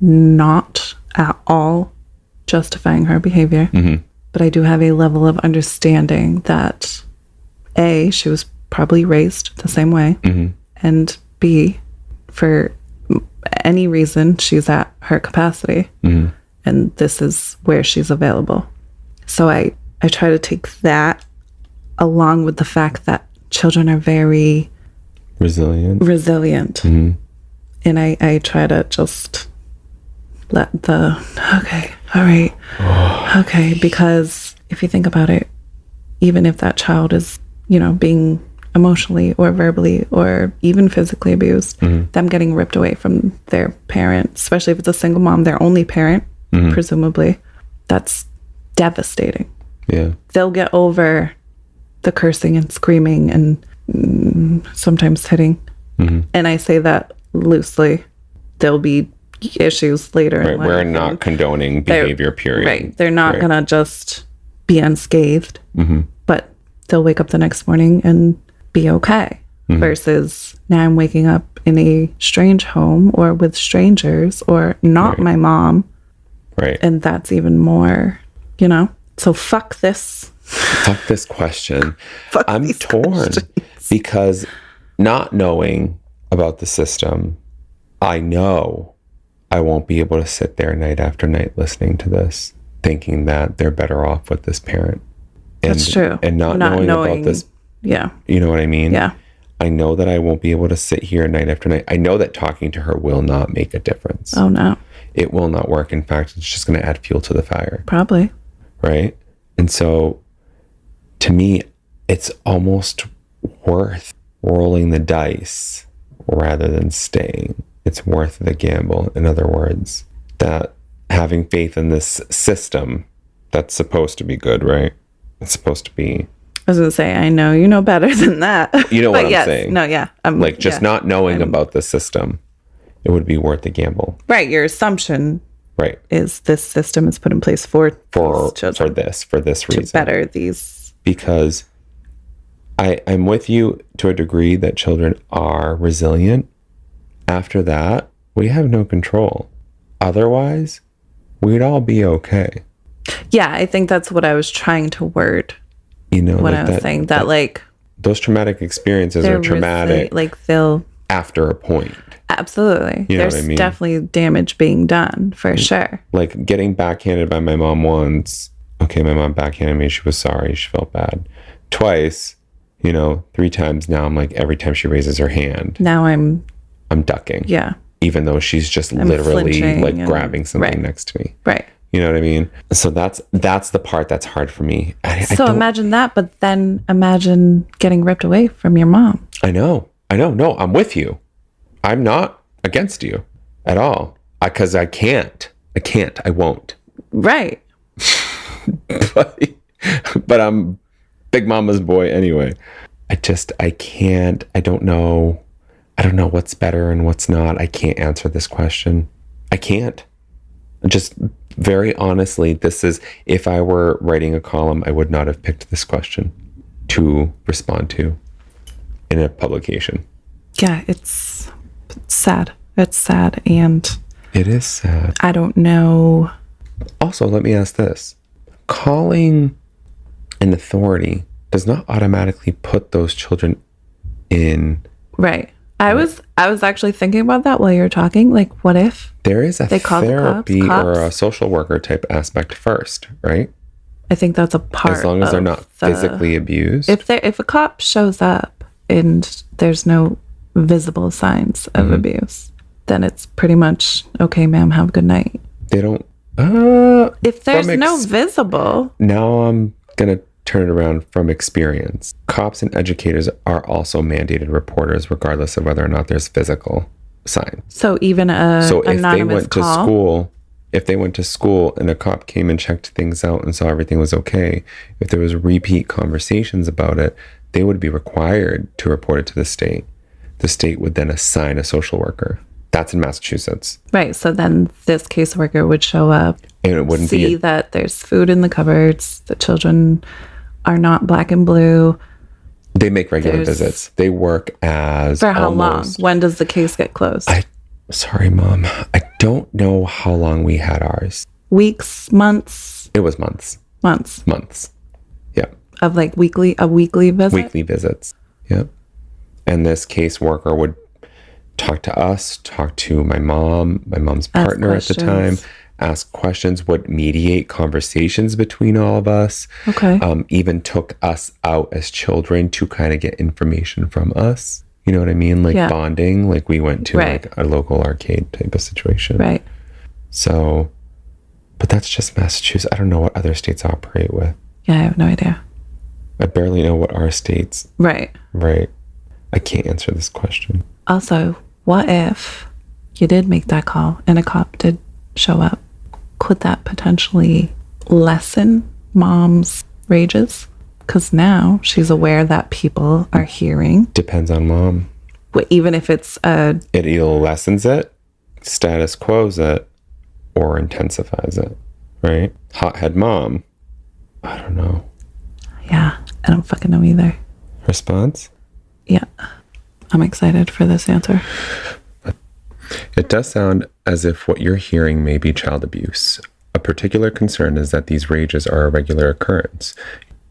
S2: not at all justifying her behavior, but I do have a level of understanding that A, she was probably raised the same way, and B, for any reason, she's at her capacity, and this is where she's available. So I try to take that along with the fact that children are very resilient. And I try to just let okay, all right, okay, because if you think about it, even if that child is, you know, being emotionally or verbally or even physically abused, them getting ripped away from their parent, especially if it's a single mom, their only parent, presumably, that's devastating.
S4: Yeah.
S2: They'll get over the cursing and screaming and sometimes hitting. And I say that loosely. There'll be issues later.
S4: Right.
S2: In life,
S4: We're not condoning behavior, period.
S2: Right. They're not going to just be unscathed, but they'll wake up the next morning and be okay. Versus now I'm waking up in a strange home or with strangers or not my mom.
S4: Right.
S2: And that's even more, you know? So fuck this.
S4: Fuck this question.
S2: Fuck
S4: I'm
S2: these
S4: torn
S2: questions.
S4: because not knowing about the system, I know I won't be able to sit there night after night listening to this, thinking that they're better off with this parent. And,
S2: That's true.
S4: And not knowing about this.
S2: Yeah.
S4: You know what I mean?
S2: Yeah.
S4: I know that I won't be able to sit here night after night. I know that talking to her will not make a difference.
S2: Oh, no.
S4: It will not work. In fact, it's just going to add fuel to the fire.
S2: Probably.
S4: Right? And so, to me, it's almost worth rolling the dice rather than staying. it's worth the gamble. In other words, that having faith in this system that's supposed to be good, right? It's supposed to be.
S2: I was going to say, I know you know better than that.
S4: You know what
S2: But
S4: I'm saying?
S2: No, yeah.
S4: Like, just not knowing about the system, it would be worth the gamble.
S2: Right. Your assumption
S4: Right.
S2: is this system is put in place for these children.
S4: For this reason.
S2: To better these.
S4: Because I'm with you to a degree that children are resilient. After that, we have no control. Otherwise, we'd all be okay.
S2: Yeah, I think that's what I was trying to word.
S4: You know,
S2: when
S4: like
S2: I was saying that, like,
S4: those traumatic experiences are traumatic.
S2: Like, they'll
S4: after a point.
S2: Absolutely.
S4: You know
S2: There's
S4: what I mean?
S2: definitely damage being done for sure.
S4: Like getting backhanded by my mom once. Okay, my mom backhanded me. She was sorry. She felt bad. Twice, 3 times now. I'm like, every time she raises her hand,
S2: now I'm
S4: ducking.
S2: Yeah.
S4: Even though she's just
S2: I'm
S4: literally like
S2: and,
S4: grabbing something
S2: right.
S4: next to me.
S2: Right.
S4: You know what I mean? So that's the part that's hard for me.
S2: So imagine that, but then imagine getting ripped away from your mom.
S4: I know. No, I'm with you. I'm not against you at all. Because I can't. I won't.
S2: Right.
S4: but I'm Big Mama's boy anyway. I can't. I don't know what's better and what's not. I can't answer this question. I can't. Just very honestly, this is, if I were writing a column, I would not have picked this question to respond to in a publication.
S2: Yeah, it's sad. It's sad. And
S4: it is sad.
S2: I don't know.
S4: Also, let me ask this. Calling an authority does not automatically put those children in.
S2: Right. I was actually thinking about that while you were talking. Like, what if
S4: there is a
S2: they call
S4: therapy
S2: the cops?
S4: Or a social worker type aspect first, right?
S2: I think that's a part.
S4: As long as they're not physically abused.
S2: If a cop shows up and there's no visible signs of abuse, then it's pretty much okay, ma'am. Have a good night.
S4: They don't.
S2: If there's no visible.
S4: Now I'm gonna turn it around from experience. Cops and educators are also mandated reporters, regardless of whether or not there's physical signs.
S2: So even if they went
S4: to school and a cop came and checked things out and saw everything was okay, if there was repeat conversations about it, they would be required to report it to the state. The state would then assign a social worker. That's in Massachusetts.
S2: Right. So then this caseworker would show up
S4: and it wouldn't
S2: see that there's food in the cupboards. The children are not black and blue.
S4: They make regular visits. They work as
S2: for how long? When does the case get closed?
S4: Sorry, Mom. I don't know how long we had ours.
S2: Weeks, months?
S4: It was months. Months. Yeah.
S2: Of like a weekly visit?
S4: Weekly visits. Yeah. And this caseworker would talk to us, talk to my mom's partner at the time, ask questions, would mediate conversations between all of us.
S2: Okay.
S4: Even took us out as children to kind of get information from us. You know what I mean? Like bonding. Like we went to like a local arcade type of situation.
S2: Right.
S4: So, but that's just Massachusetts. I don't know what other states operate with.
S2: Yeah, I have no idea.
S4: I barely know what our states.
S2: Right.
S4: I can't answer this question.
S2: Also, what if you did make that call and a cop did show up? Could that potentially lessen mom's rages? Because now she's aware that people are hearing.
S4: Depends on mom.
S2: Even if it's
S4: it either lessens it, status quos it, or intensifies it, right? Hothead mom. I don't know.
S2: Yeah, I don't fucking know either.
S4: Response?
S2: Yeah. I'm excited for this answer.
S4: It does sound as if what you're hearing may be child abuse. A particular concern is that these rages are a regular occurrence.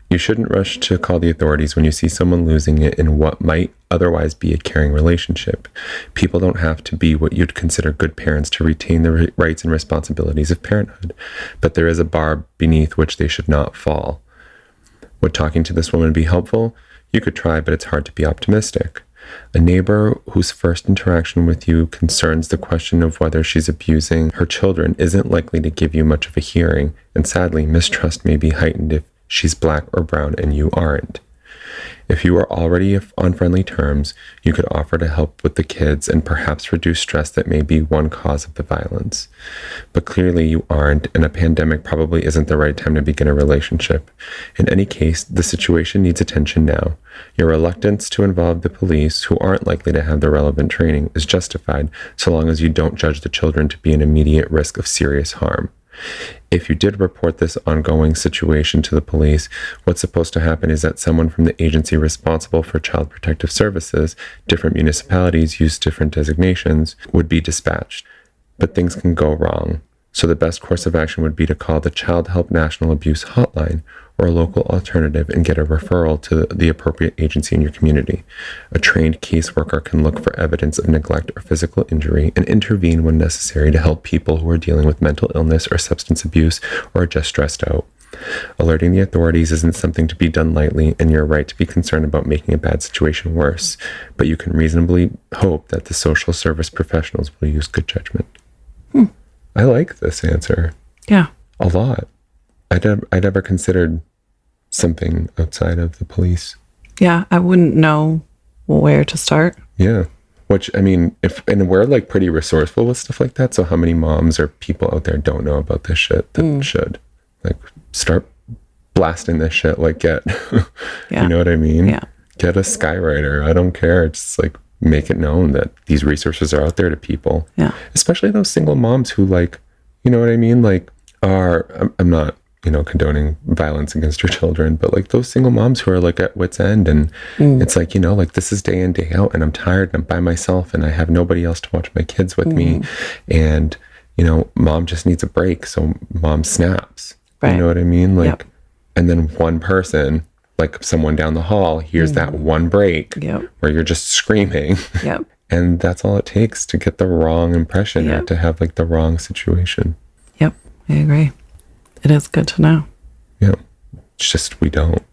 S4: You shouldn't rush to call the authorities when you see someone losing it in what might otherwise be a caring relationship. People don't have to be what you'd consider good parents to retain the rights and responsibilities of parenthood, but there is a bar beneath which they should not fall. Would talking to this woman be helpful? You could try, but it's hard to be optimistic. A neighbor whose first interaction with you concerns the question of whether she's abusing her children isn't likely to give you much of a hearing, and sadly, mistrust may be heightened if she's black or brown and you aren't. If you are already on friendly terms, you could offer to help with the kids and perhaps reduce stress that may be one cause of the violence. But clearly you aren't, and a pandemic probably isn't the right time to begin a relationship. In any case, the situation needs attention now. Your reluctance to involve the police, who aren't likely to have the relevant training, is justified so long as you don't judge the children to be an immediate risk of serious harm. If you did report this ongoing situation to the police, what's supposed to happen is that someone from the agency responsible for child protective services, different municipalities use different designations, would be dispatched. But things can go wrong. So the best course of action would be to call the Child Help National Abuse Hotline or a local alternative and get a referral to the appropriate agency in your community. A trained caseworker can look for evidence of neglect or physical injury and intervene when necessary to help people who are dealing with mental illness or substance abuse or are just stressed out. Alerting the authorities isn't something to be done lightly, and you're right to be concerned about making a bad situation worse, but you can reasonably hope that the social service professionals will use good judgment. I like this answer.
S2: Yeah.
S4: A lot. I'd never considered something outside of the police.
S2: Yeah, I wouldn't know where to start.
S4: Yeah. Which, I mean, and we're like pretty resourceful with stuff like that. So how many moms or people out there don't know about this shit that should like start blasting this shit? Like get,
S2: Yeah.
S4: You know what I mean?
S2: Yeah.
S4: Get a skywriter. I don't care. It's like make it known that these resources are out there to people.
S2: Yeah.
S4: Especially those single moms who like, you know what I mean? Like I'm not, condoning violence against your children, but like those single moms who are like at wit's end and it's like, like this is day in, day out and I'm tired and I'm by myself and I have nobody else to watch my kids with me. And, mom just needs a break. So mom snaps,
S2: Right.
S4: You know what I mean? Like,
S2: Yep.
S4: and then one person, like someone down the hall hears that one break where you're just screaming.
S2: Yep.
S4: And that's all it takes to get the wrong impression or
S2: Yep.
S4: to have like the wrong situation.
S2: Yep. I agree. It is good to know.
S4: Yeah. It's just we don't.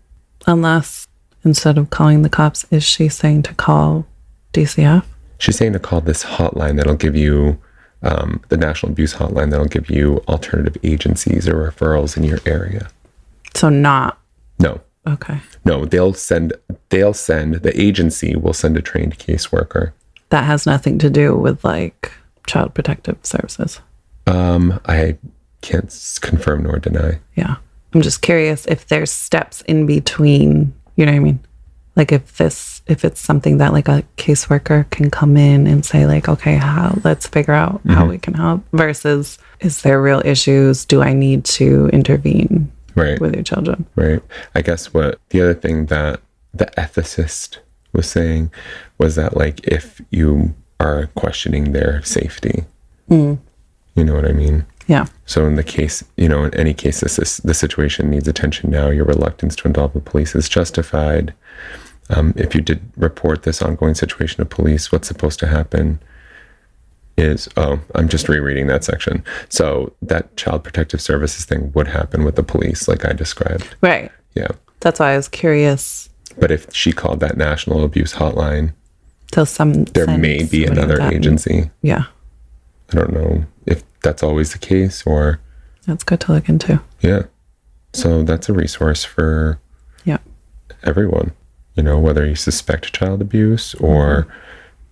S2: Unless instead of calling the cops, is she saying to call DCF?
S4: She's saying to call this hotline that'll give you the National Abuse Hotline that'll give you alternative agencies or referrals in your area.
S2: So not.
S4: No.
S2: Okay.
S4: No, the agency will send a trained caseworker.
S2: That has nothing to do with like child protective services.
S4: I can't confirm nor deny.
S2: Yeah. I'm just curious if there's steps in between, you know what I mean? Like if it's something that like a caseworker can come in and say like, okay, let's figure out how we can help versus is there real issues? Do I need to intervene with your children?
S4: Right. I guess what the other thing that the ethicist was saying was that like if you are questioning their safety, you know what I mean?
S2: Yeah.
S4: So in the case, in any case, the situation needs attention now. Your reluctance to involve the police is justified. If you did report this ongoing situation to police, what's supposed to happen is, I'm just rereading that section. So that child protective services thing would happen with the police, like I described.
S2: Right.
S4: Yeah.
S2: That's why I was curious.
S4: But if she called that National Abuse Hotline,
S2: So
S4: there may be another agency.
S2: Yeah.
S4: I don't know if that's always the case or.
S2: That's good to look into.
S4: Yeah. So that's a resource for everyone, whether you suspect child abuse or,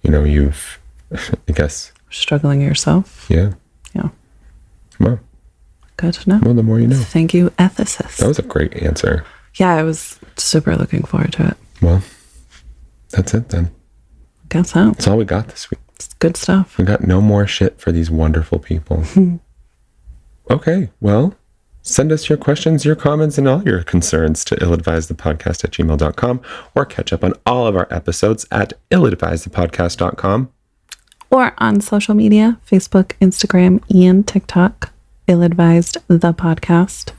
S4: you've, I guess.
S2: Struggling yourself.
S4: Yeah.
S2: Yeah.
S4: Well.
S2: Good to know.
S4: Well, the more you know.
S2: Thank you, ethicist.
S4: That was a great answer.
S2: Yeah, I was super looking forward to it.
S4: Well, that's it then.
S2: Guess so.
S4: That's all we got this week.
S2: It's good stuff.
S4: We got no more shit for these wonderful people. Okay, well, send us your questions, your comments, and all your concerns to illadvisedthepodcast@gmail.com or catch up on all of our episodes at illadvisedthepodcast.com.
S2: Or on social media, Facebook, Instagram, and TikTok, Ill-Advised the Podcast.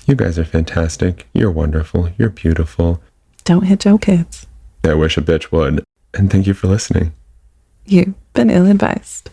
S4: You guys are fantastic. You're wonderful. You're beautiful.
S2: Don't hit your kids.
S4: I wish a bitch would. And thank you for listening.
S2: You've been ill-advised.